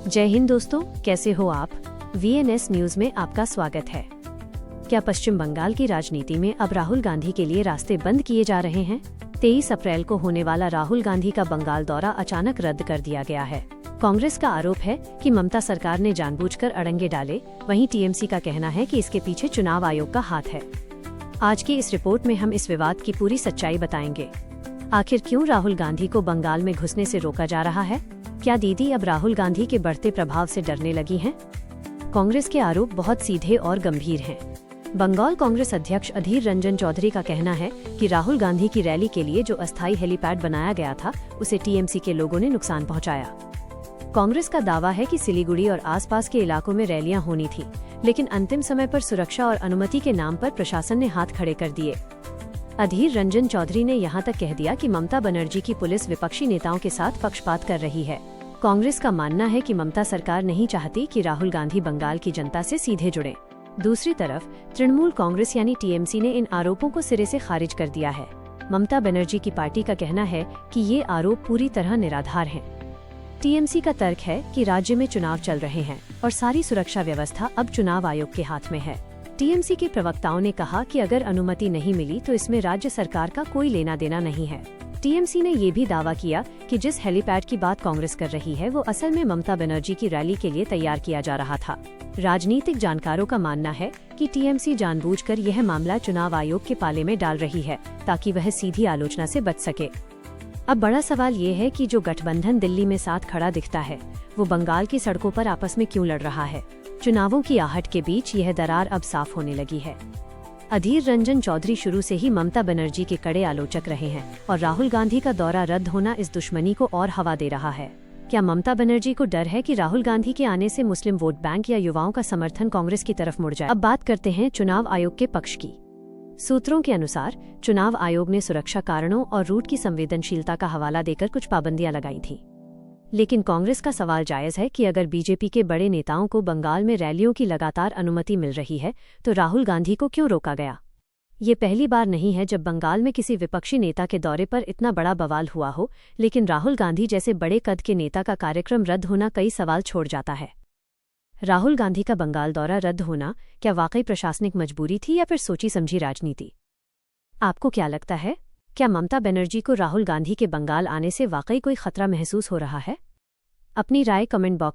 जय हिंद दोस्तों, कैसे हो आप। VNS न्यूज में आपका स्वागत है। क्या पश्चिम बंगाल की राजनीति में अब राहुल गांधी के लिए रास्ते बंद किए जा रहे हैं? 23 अप्रैल को होने वाला राहुल गांधी का बंगाल दौरा अचानक रद्द कर दिया गया है। कांग्रेस का आरोप है कि ममता सरकार ने जानबूझकर अड़ंगे डाले। वहीं TMC का कहना है कि इसके पीछे चुनाव आयोग का हाथ है। आज की इस रिपोर्ट में हम इस विवाद की पूरी सच्चाई बताएंगे। आखिर क्यों राहुल गांधी को बंगाल में घुसने से रोका जा रहा है? क्या दीदी अब राहुल गांधी के बढ़ते प्रभाव से डरने लगी हैं? कांग्रेस के आरोप बहुत सीधे और गंभीर हैं। बंगाल कांग्रेस अध्यक्ष अधीर रंजन चौधरी का कहना है कि राहुल गांधी की रैली के लिए जो अस्थायी हेलीपैड बनाया गया था, उसे TMC के लोगों ने नुकसान पहुंचाया। कांग्रेस का दावा है कि सिलीगुड़ी और आसपास के इलाकों में रैलियां होनी थी, लेकिन अंतिम समय पर सुरक्षा और अनुमति के नाम पर प्रशासन ने हाथ खड़े कर दिए। अधीर रंजन चौधरी ने यहां तक कह दिया कि ममता बनर्जी की पुलिस विपक्षी नेताओं के साथ पक्षपात कर रही है। कांग्रेस का मानना है कि ममता सरकार नहीं चाहती कि राहुल गांधी बंगाल की जनता से सीधे जुड़े। दूसरी तरफ तृणमूल कांग्रेस यानी TMC ने इन आरोपों को सिरे से खारिज कर दिया है। ममता बनर्जी की पार्टी का कहना है कि ये आरोप पूरी तरह निराधार हैं। TMC का तर्क है कि राज्य में चुनाव चल रहे हैं और सारी सुरक्षा व्यवस्था अब चुनाव आयोग के हाथ में है। TMC के प्रवक्ताओं ने कहा कि अगर अनुमति नहीं मिली तो इसमें राज्य सरकार का कोई लेना देना नहीं है। TMC ने ये भी दावा किया कि जिस हेलीपैड की बात कांग्रेस कर रही है वो असल में ममता बनर्जी की रैली के लिए तैयार किया जा रहा था। राजनीतिक जानकारों का मानना है कि TMC जानबूझकर यह मामला चुनाव आयोग के पाले में डाल रही है ताकि वह सीधी आलोचना से बच सके। अब बड़ा सवाल ये है कि जो गठबंधन दिल्ली में साथ खड़ा दिखता है, वो बंगाल की सड़कों पर आपस में क्यों लड़ रहा है? चुनावों की आहट के बीच यह दरार अब साफ होने लगी है। अधीर रंजन चौधरी शुरू से ही ममता बनर्जी के कड़े आलोचक रहे हैं और राहुल गांधी का दौरा रद्द होना इस दुश्मनी को और हवा दे रहा है। क्या ममता बनर्जी को डर है कि राहुल गांधी के आने से मुस्लिम वोट बैंक या युवाओं का समर्थन कांग्रेस की तरफ मुड़ जाए? अब बात करते हैं चुनाव आयोग के पक्ष की। सूत्रों के अनुसार चुनाव आयोग ने सुरक्षा कारणों और रूट की संवेदनशीलता का हवाला देकर कुछ पाबंदियां लगाई थी। लेकिन कांग्रेस का सवाल जायज है कि अगर BJP के बड़े नेताओं को बंगाल में रैलियों की लगातार अनुमति मिल रही है, तो राहुल गांधी को क्यों रोका गया? ये पहली बार नहीं है जब बंगाल में किसी विपक्षी नेता के दौरे पर इतना बड़ा बवाल हुआ हो, लेकिन राहुल गांधी जैसे बड़े कद के नेता का कार्यक्रम रद्द होना कई सवाल छोड़ जाता है। राहुल गांधी का बंगाल दौरा रद्द होना क्या वाकई प्रशासनिक मजबूरी थी या फिर सोची समझी राजनीति? आपको क्या लगता है? क्या ममता बनर्जी को राहुल गांधी के बंगाल आने से वाकई कोई खतरा महसूस हो रहा है? अपनी राय कमेंट बॉक्स